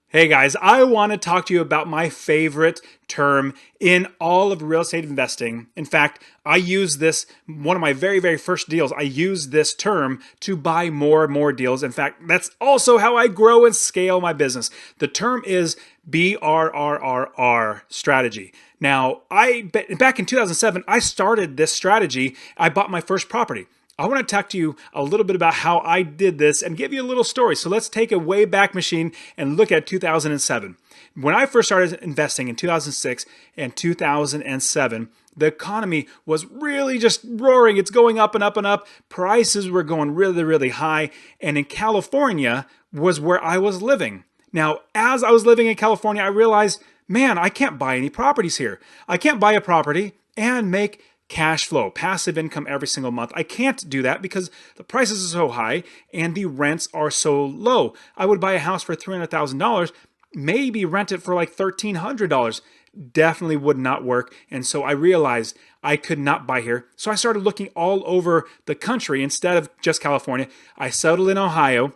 Hey guys, I want to talk to you about my favorite term in all of real estate investing. In fact, I use this, one of my very first deals, I use this term to buy more and more deals. In fact, that's also how I grow and scale my business. The term is BRRRR Strategy. Now, back in 2007, I started this strategy. I bought my first property. I want to talk to you a little bit about how I did this and give you a little story. So let's take a way back machine and look at 2007. When I first started investing in 2006 and 2007, the economy was really just roaring. It's going up and up and up. Prices were going really high. And in California was where I was living. Now, as I was living in California, I realized, man, I can't buy any properties here. I can't buy a property and make cash flow, passive income every single month. I can't do that because the prices are so high and the rents are so low. I would buy a house for $300,000, maybe rent it for like $1,300. Definitely would not work. And so I realized I could not buy here. So I started looking all over the country instead of just California. I settled in Ohio.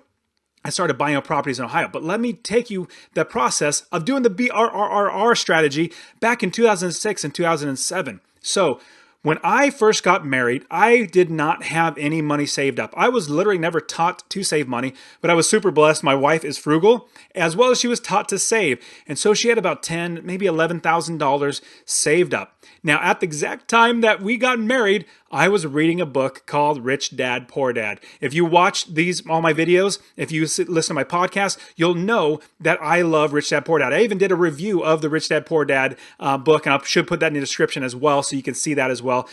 I started buying up properties in Ohio. But let me take you the process of doing the BRRRR strategy back in 2006 and 2007. So when I first got married, I did not have any money saved up. I was literally never taught to save money, but I was super blessed. My wife is frugal, as well as she was taught to save. And so she had about $10,000, maybe $11,000 saved up. Now, at the exact time that we got married, I was reading a book called Rich Dad, Poor Dad. If you watch all my videos, if you listen to my podcast, you'll know that I love Rich Dad, Poor Dad. I even did a review of the Rich Dad, Poor Dad book, and I should put that in the description as well so you can see that as well.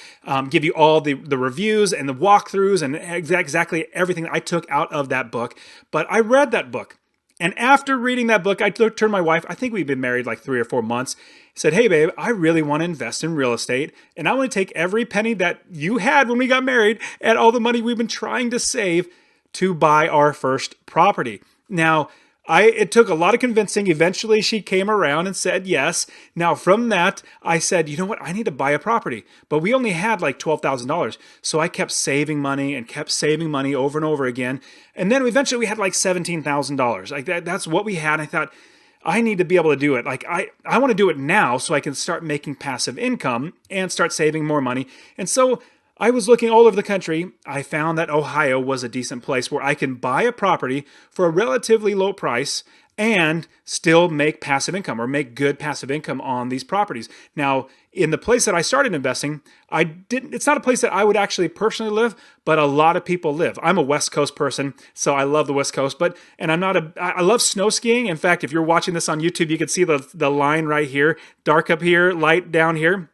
Give you all the reviews and the walkthroughs and exactly everything that I took out of that book. But I read that book. And after reading that book, I turned to my wife. I think we'd been married like 3 or 4 months. Said, hey, babe, I really want to invest in real estate. And I want to take every penny that you had when we got married and all the money we've been trying to save to buy our first property. Now, it took a lot of convincing. Eventually, she came around and said yes. Now, from that, I said, you know what? I need to buy a property. But we only had like $12,000. So I kept saving money and kept saving money over and over again. And then eventually we had like $17,000. Like that's what we had. I thought, I need to be able to do it. Like I want to do it now so I can start making passive income and start saving more money. And so I was looking all over the country. I found that Ohio was a decent place where I can buy a property for a relatively low price and still make passive income or make good passive income on these properties. Now, in the place that I started investing, it's not a place that I would actually personally live, but a lot of people live. I'm a West Coast person, so I love the West Coast, I love snow skiing. In fact, if you're watching this on YouTube, you can see the line right here, dark up here, light down here.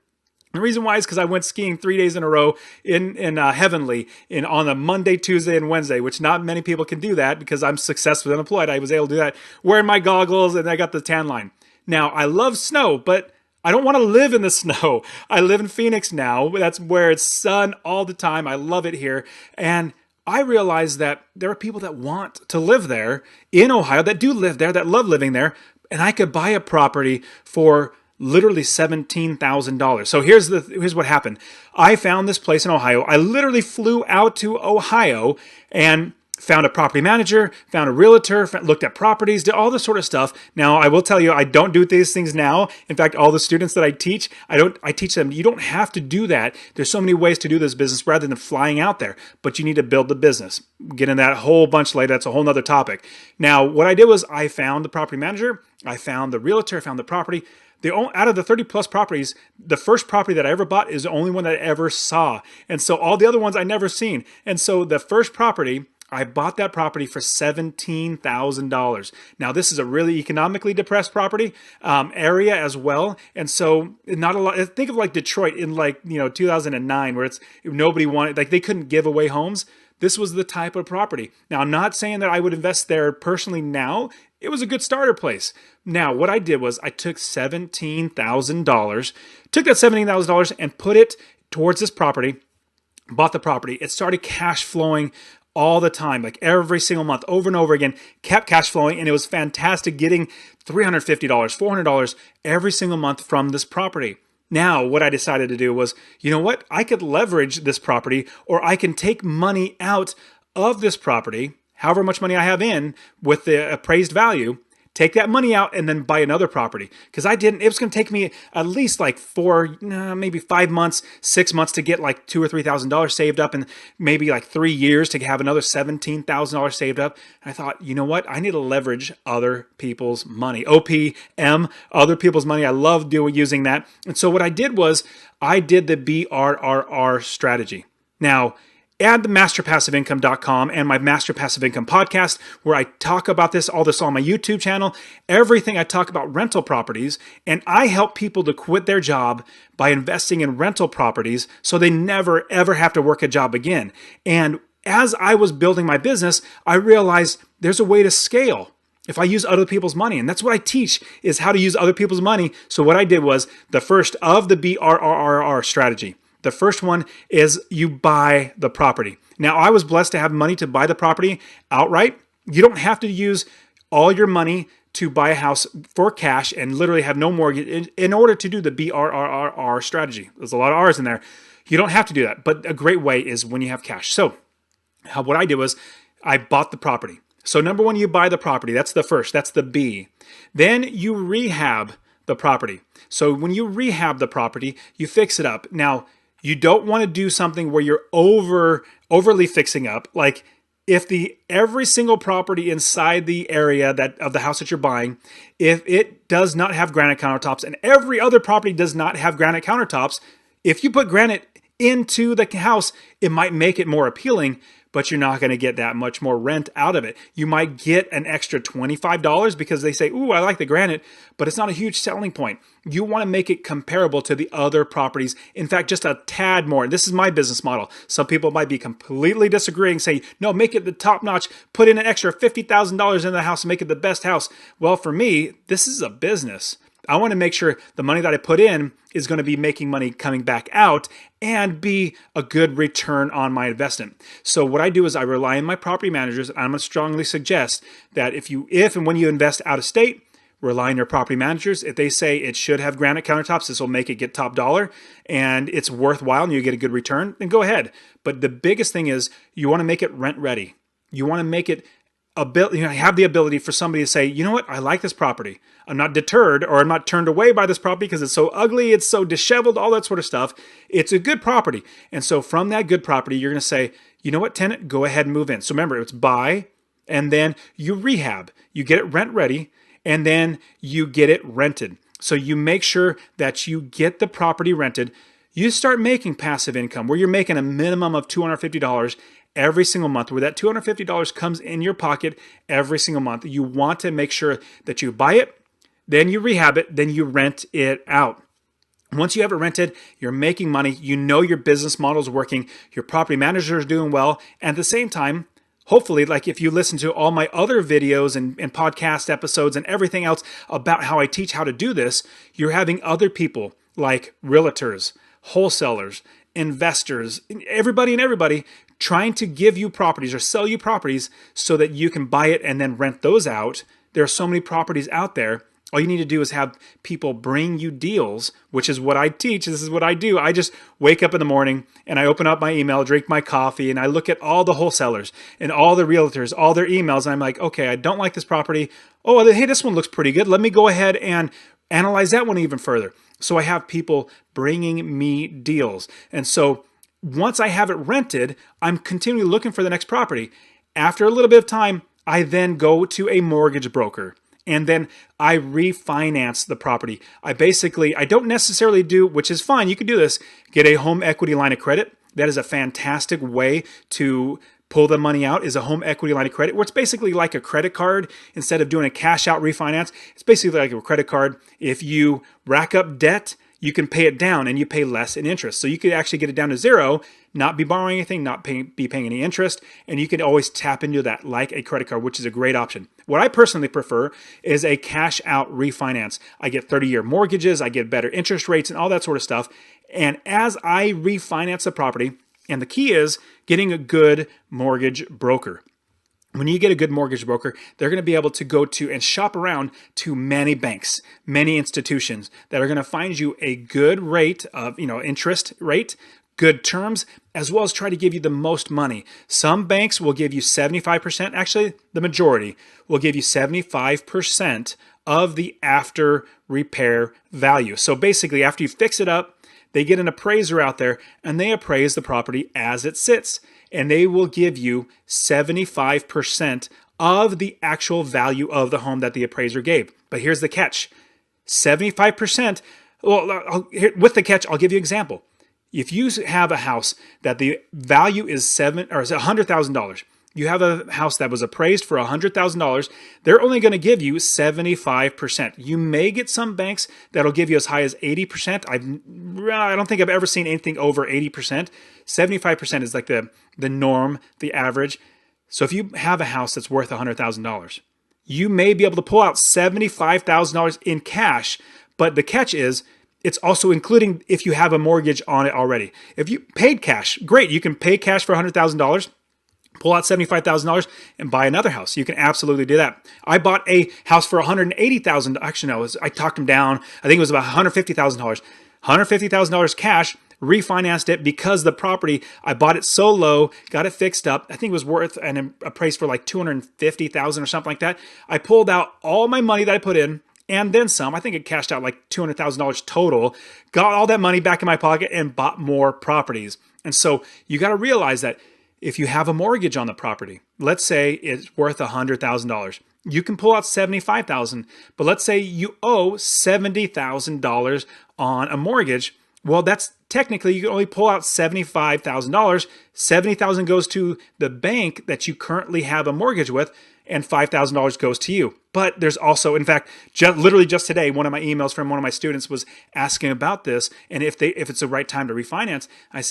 The reason why is because I went skiing 3 days in a row in Heavenly on a Monday, Tuesday, and Wednesday, which not many people can do that because I'm successfully unemployed. I was able to do that wearing my goggles and I got the tan line. Now, I love snow, but I don't want to live in the snow. I live in Phoenix now. That's where it's sun all the time. I love it here. And I realized that there are people that want to live there in Ohio, that do live there, that love living there. And I could buy a property for literally $17,000. So here's what happened. I found this place in Ohio. I literally flew out to Ohio and found a property manager, found a realtor, looked at properties, did all this sort of stuff. Now, I will tell you, I don't do these things now. In fact, all the students that I teach them, you don't have to do that. There's so many ways to do this business rather than flying out there, but you need to build the business. Get in that a whole bunch later. That's a whole nother topic. Now, what I did was I found the property manager, I found the realtor, I found the property. Out of the 30 plus properties, the first property that I ever bought is the only one that I ever saw. And so all the other ones I never seen. And so the first property, I bought that property for $17,000. Now, this is a really economically depressed property area as well. And so not a lot. Think of like Detroit in 2009 where nobody wanted, like they couldn't give away homes. This was the type of property. Now, I'm not saying that I would invest there personally now. It was a good starter place. Now, what I did was I took $17,000 and put it towards this property, bought the property. It started cash flowing all the time, like every single month, over and over again, kept cash flowing. And it was fantastic getting $350, $400 every single month from this property. Now, what I decided to do was, you know what? I could leverage this property, or I can take money out of this property, however much money I have in with the appraised value, take that money out and then buy another property. Because it was going to take me at least like maybe 5 months, 6 months to get like $2,000 or $3,000 saved up, and maybe like 3 years to have another $17,000 saved up. And I thought, you know what? I need to leverage other people's money. OPM, other people's money. I love using that. And so what I did was I did the BRRRR strategy. Now, add the masterpassiveincome.com and my Master Passive Income podcast, where I talk about all this on my YouTube channel, everything. I talk about rental properties, and I help people to quit their job by investing in rental properties so they never, ever have to work a job again. And as I was building my business, I realized there's a way to scale if I use other people's money. And that's what I teach, is how to use other people's money. So what I did was the first of the BRRRR strategy. The first one is you buy the property. Now, I was blessed to have money to buy the property outright. You don't have to use all your money to buy a house for cash and literally have no mortgage in order to do the BRRRR strategy. There's a lot of R's in there. You don't have to do that, but a great way is when you have cash. So what I did was I bought the property. So number one, you buy the property. That's the first. That's the B. Then you rehab the property. So when you rehab the property, you fix it up. Now, you don't want to do something where you're overly fixing up. Like if every single property inside the area of the house that you're buying, if it does not have granite countertops and every other property does not have granite countertops, if you put granite into the house, it might make it more appealing, but you're not going to get that much more rent out of it. You might get an extra $25 because they say, ooh, I like the granite, but it's not a huge selling point. You want to make it comparable to the other properties. In fact, just a tad more. This is my business model. Some people might be completely disagreeing, saying, no, make it the top notch, put in an extra $50,000 in the house and make it the best house. Well, for me, this is a business. I want to make sure the money that I put in is going to be making money coming back out and be a good return on my investment. So what I do is I rely on my property managers. I'm going to strongly suggest that if and when you invest out of state, rely on your property managers. If they say it should have granite countertops, this will make it get top dollar and it's worthwhile and you get a good return, then go ahead. But the biggest thing is you want to make it rent ready. You want to make it have the ability for somebody to say, you know what, I like this property. I'm not deterred or I'm not turned away by this property because it's so ugly, it's so disheveled, all that sort of stuff. It's a good property. And so from that good property, you're going to say, you know what, tenant, go ahead and move in. So remember, it's buy and then you rehab. You get it rent ready and then you get it rented. So you make sure that you get the property rented. You start making passive income where you're making a minimum of $250 every single month, where that $250 comes in your pocket every single month. You want to make sure that you buy it, then you rehab it, then you rent it out. Once you have it rented, you're making money. You know your business model is working. Your property manager is doing well. And at the same time, hopefully, like if you listen to all my other videos and podcast episodes and everything else about how I teach how to do this, you're having other people like realtors, wholesalers, investors, everybody trying to give you properties or sell you properties so that you can buy it and then rent those out. There are so many properties out there. All you need to do is have people bring you deals, which is what I teach. This is what I do. I just wake up in the morning and I open up my email, drink my coffee, and I look at all the wholesalers and all the realtors, all their emails. And I'm like, okay, I don't like this property. Oh, hey, this one looks pretty good. Let me go ahead and analyze that one even further. So I have people bringing me deals. And so once I have it rented, I'm continually looking for the next property. After a little bit of time, I then go to a mortgage broker and then I refinance the property. I don't necessarily do, which is fine, you can do this, get a home equity line of credit. That is a fantastic way to pull the money out, is a home equity line of credit, where it's basically like a credit card. Instead of doing a cash out refinance, it's basically like a credit card. If you rack up debt, you can pay it down and you pay less in interest. So you could actually get it down to zero, not be borrowing anything, be paying any interest, and you can always tap into that like a credit card, which is a great option. What I personally prefer is a cash out refinance. I get 30-year mortgages, I get better interest rates and all that sort of stuff. And as I refinance the property, and the key is getting a good mortgage broker. When you get a good mortgage broker, they're going to be able to go to and shop around to many banks, many institutions that are going to find you a good rate of, interest rate, good terms, as well as try to give you the most money. Some banks will give you 75%. Actually, the majority will give you 75% of the after repair value. So basically, after you fix it up, they get an appraiser out there and they appraise the property as it sits. And they will give you 75% of the actual value of the home that the appraiser gave. But here's the catch. 75%, with the catch, I'll give you an example. If you have a house that the value is $100,000, you have a house that was appraised for $100,000, they're only going to give you 75%. You may get some banks that'll give you as high as 80%. I don't think I've ever seen anything over 80%. 75% is like the norm, the average. So if you have a house that's worth $100,000, you may be able to pull out $75,000 in cash, but the catch is, it's also including if you have a mortgage on it already. If you paid cash, great. You can pay cash for $100,000, pull out $75,000 and buy another house. You can absolutely do that. I bought a house for $180,000. Actually, no, I talked them down. I think it was about $150,000. $150,000 cash, refinanced it because the property, I bought it so low, got it fixed up. I think it was worth a price for like $250,000 or something like that. I pulled out all my money that I put in, and then some. I think it cashed out like $200,000 total, got all that money back in my pocket and bought more properties. And so you got to realize that if you have a mortgage on the property, let's say it's worth $100,000, you can pull out $75,000, but let's say you owe $70,000 on a mortgage. Well, that's technically, you can only pull out $75,000. $70,000 goes to the bank that you currently have a mortgage with, and $5,000 goes to you. But there's also, in fact, literally just today, one of my emails from one of my students was asking about this, and if it's the right time to refinance. I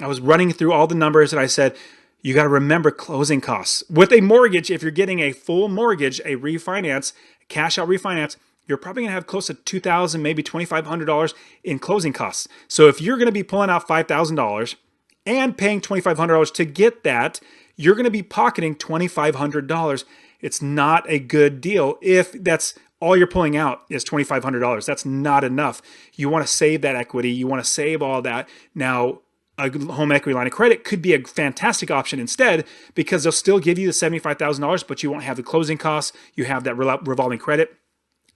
was running through all the numbers, and I said, you got to remember closing costs. With a mortgage, if you're getting a full mortgage, a refinance, cash out refinance, you're probably going to have close to $2,000, maybe $2,500 in closing costs. So if you're going to be pulling out $5,000 and paying $2,500 to get that, you're going to be pocketing $2,500. It's not a good deal if that's all you're pulling out is $2,500. That's not enough. You want to save that equity. You want to save all that. Now, a home equity line of credit could be a fantastic option instead, because they'll still give you the $75,000, but you won't have the closing costs. You have that revolving credit.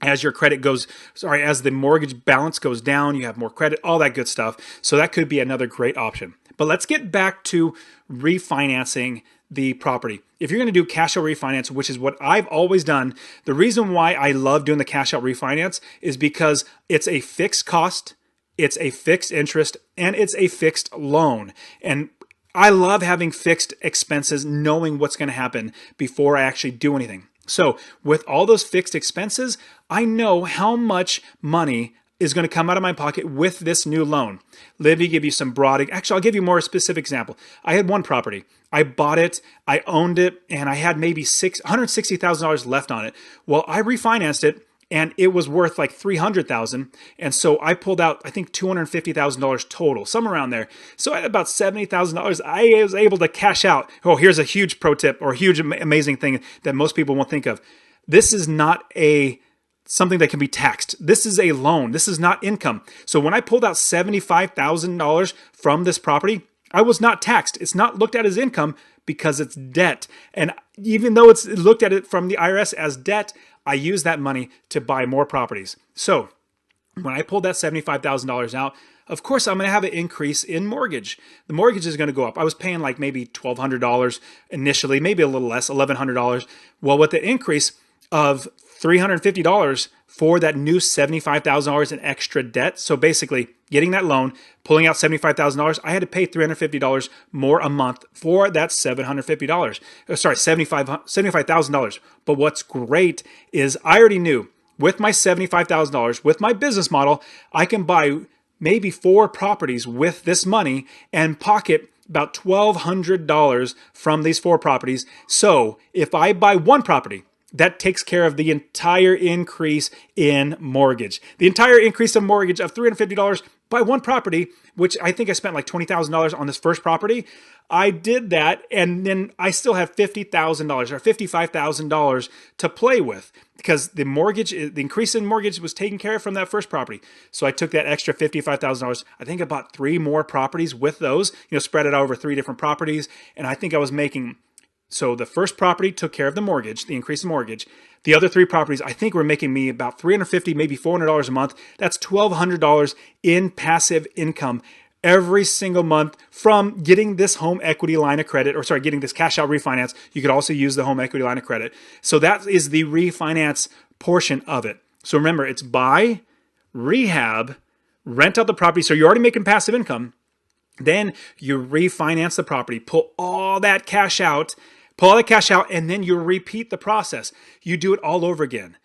As as the mortgage balance goes down, you have more credit, all that good stuff. So that could be another great option. But let's get back to refinancing the property. If you're going to do cash out refinance, which is what I've always done, the reason why I love doing the cash out refinance is because it's a fixed cost, it's a fixed interest, and it's a fixed loan. And I love having fixed expenses, knowing what's going to happen before I actually do anything. So with all those fixed expenses, I know how much money is going to come out of my pocket with this new loan. Let me give you some actually, I'll give you a more specific example. I had one property. I bought it, I owned it, and I had maybe $160,000 left on it. Well, I refinanced it, and it was worth like $300,000. And so I pulled out, I think, $250,000 total, somewhere around there. So at about $70,000, I was able to cash out. Oh, here's a huge pro tip, or a huge amazing thing that most people won't think of. This is not something that can be taxed. This is a loan. This is not income. So when I pulled out $75,000 from this property, I was not taxed. It's not looked at as income because it's debt. And even though it's looked at it from the IRS as debt, I use that money to buy more properties. So when I pulled that $75,000 out, of course, I'm going to have an increase in mortgage. The mortgage is going to go up. I was paying like maybe $1,200 initially, maybe a little less, $1,100. Well, with the increase of $350 for that new $75,000 in extra debt. So basically, getting that loan, pulling out $75,000, I had to pay $350 more a month for that $75,000. But what's great is I already knew with my $75,000, with my business model, I can buy maybe 4 properties with this money and pocket about $1,200 from these 4 properties. So if I buy one property, that takes care of the entire increase in mortgage. The entire increase of mortgage of $350, buy one property, which I think I spent like $20,000 on this first property. I did that, and then I still have $50,000 or $55,000 to play with because the increase in mortgage was taken care of from that first property. So I took that extra $55,000. I think I bought 3 more properties with those, spread it out over 3 different properties. And I think I was making, so the first property took care of the mortgage, the increase in mortgage. The other 3 properties, I think were making me about $350, maybe $400 a month. That's $1,200 in passive income every single month from getting this home equity line of credit, getting this cash out refinance. You could also use the home equity line of credit. So that is the refinance portion of it. So remember, it's buy, rehab, rent out the property. So you're already making passive income. Then you refinance the property, pull all that cash out, and then you repeat the process. You do it all over again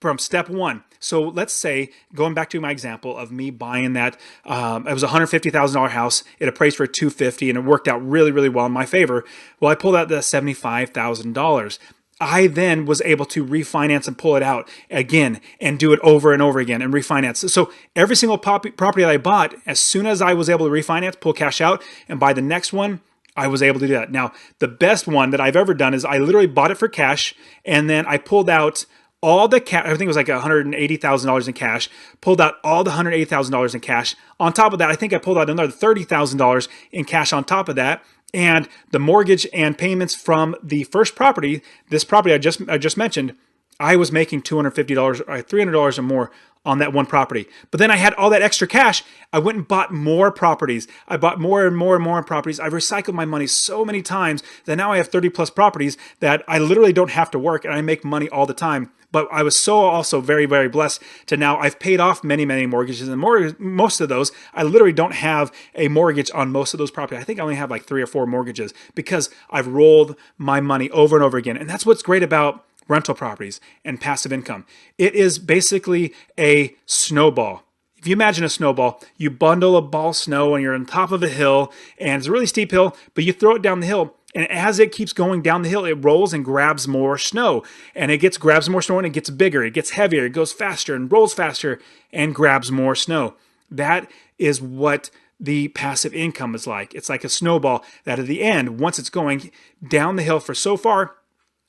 from step 1. So let's say, going back to my example of me buying that, it was a $150,000 house. It appraised for $250,000 and it worked out really, really well in my favor. Well, I pulled out the $75,000. I then was able to refinance and pull it out again and do it over and over again and refinance. So every single property that I bought, as soon as I was able to refinance, pull cash out and buy the next one, I was able to do that. Now, the best one that I've ever done is I literally bought it for cash and then I pulled out all the cash. I think it was like $180,000 in cash, pulled out all the $180,000 in cash. On top of that, I think I pulled out another $30,000 in cash on top of that. And the mortgage and payments from the first property, this property I just mentioned, I was making $250 or $300 or more on that one property. But then I had all that extra cash. I went and bought more properties. I bought more and more and more properties. I've recycled my money so many times that now I have 30 plus properties that I literally don't have to work and I make money all the time. But I was so also very, very blessed to now I've paid off many, many mortgages, and most of those, I literally don't have a mortgage on most of those properties. I think I only have like 3 or 4 mortgages because I've rolled my money over and over again. And that's what's great about rental properties and passive income. It is basically a snowball. If you imagine a snowball, you bundle a ball of snow and you're on top of a hill and it's a really steep hill, but you throw it down the hill. And as it keeps going down the hill, it rolls and grabs more snow. And it grabs more snow and it gets bigger, it gets heavier, it goes faster and rolls faster and grabs more snow. That is what the passive income is like. It's like a snowball that at the end, once it's going down the hill for so far,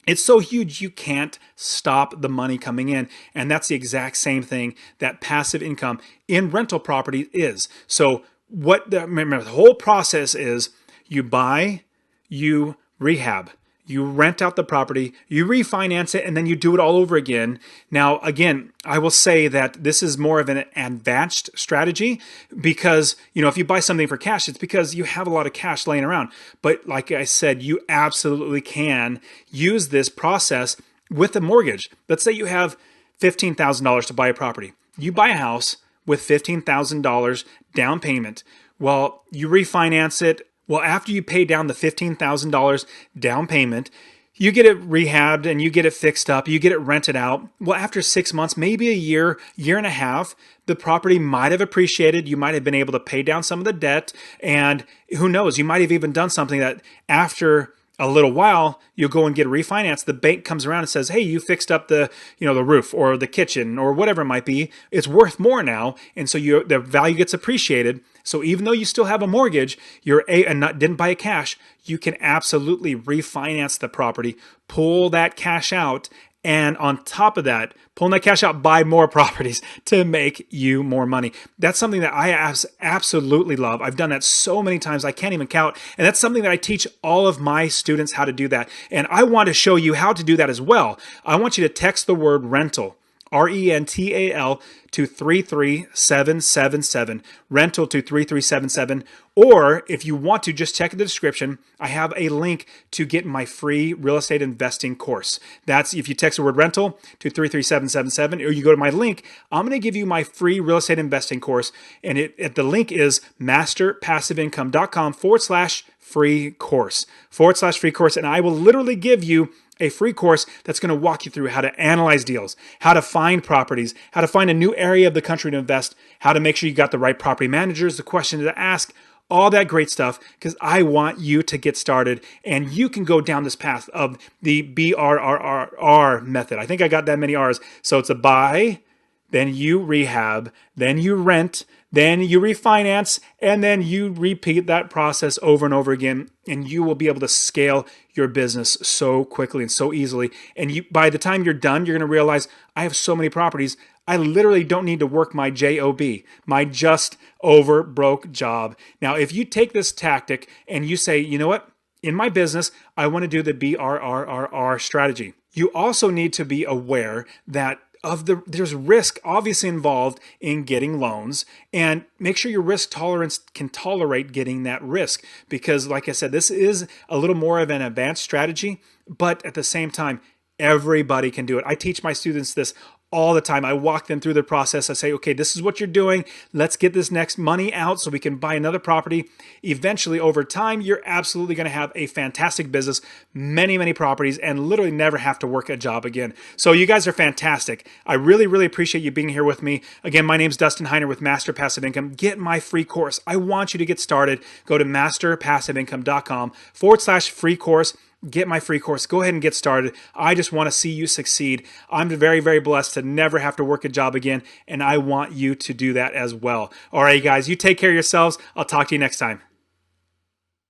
it's so huge you can't stop the money coming in. And that's the exact same thing that passive income in rental property is. So remember, the whole process is you buy, you rehab, you rent out the property, you refinance it, and then you do it all over again. Now, again, I will say that this is more of an advanced strategy because, if you buy something for cash, it's because you have a lot of cash laying around. But like I said, you absolutely can use this process with a mortgage. Let's say you have $15,000 to buy a property. You buy a house with $15,000 down payment. Well, you refinance it. Well, after you pay down the $15,000 down payment, you get it rehabbed and you get it fixed up, you get it rented out. Well, after 6 months, maybe a year and a half, the property might have appreciated. You might have been able to pay down some of the debt. And who knows, you might have even done something that after a little while, you'll go and get a refinance. The bank comes around and says, hey, you fixed up the roof or the kitchen or whatever it might be. It's worth more now. And so the value gets appreciated. So even though you still have a mortgage, didn't buy it cash, you can absolutely refinance the property, pull that cash out, and on top of that, pulling that cash out, buy more properties to make you more money. That's something that I absolutely love. I've done that so many times, I can't even count. And that's something that I teach all of my students how to do that. And I want to show you how to do that as well. I want you to text the word rental, RENTAL, to 33777, rental to 3377. Or if you want to, just check the description. I have a link to get my free real estate investing course. That's if you text the word rental to 33777, or you go to my link, I'm going to give you my free real estate investing course. And the link is masterpassiveincome.com/free course, /free course. And I will literally give you a free course that's going to walk you through how to analyze deals, how to find properties, how to find a new area of the country to invest, how to make sure you got the right property managers, the questions to ask, all that great stuff, because I want you to get started and you can go down this path of the BRRRR method. I think I got that many R's. So it's a buy, then you rehab, then you rent, then you refinance, and then you repeat that process over and over again, and you will be able to scale your business so quickly and so easily. And by the time you're done, you're going to realize, I have so many properties, I literally don't need to work my JOB, my just over broke job. Now, if you take this tactic and you say, you know what, in my business, I want to do the BRRRR strategy. You also need to be aware that there's risk obviously involved in getting loans, and make sure your risk tolerance can tolerate getting that risk, because like I said, this is a little more of an advanced strategy, but at the same time, everybody can do it. I teach my students this all the time. I walk them through the process. I say, okay, this is what you're doing. Let's get this next money out so we can buy another property. Eventually, over time, you're absolutely going to have a fantastic business, many, many properties, and literally never have to work a job again. So you guys are fantastic. I really, really appreciate you being here with me. Again, my name's Dustin Heiner with Master Passive Income. Get my free course. I want you to get started. Go to masterpassiveincome.com/free course. Get my free course. Go ahead and get started. I just want to see you succeed. I'm very, very blessed to never have to work a job again, and I want you to do that as well. All right, guys, you take care of yourselves. I'll talk to you next time.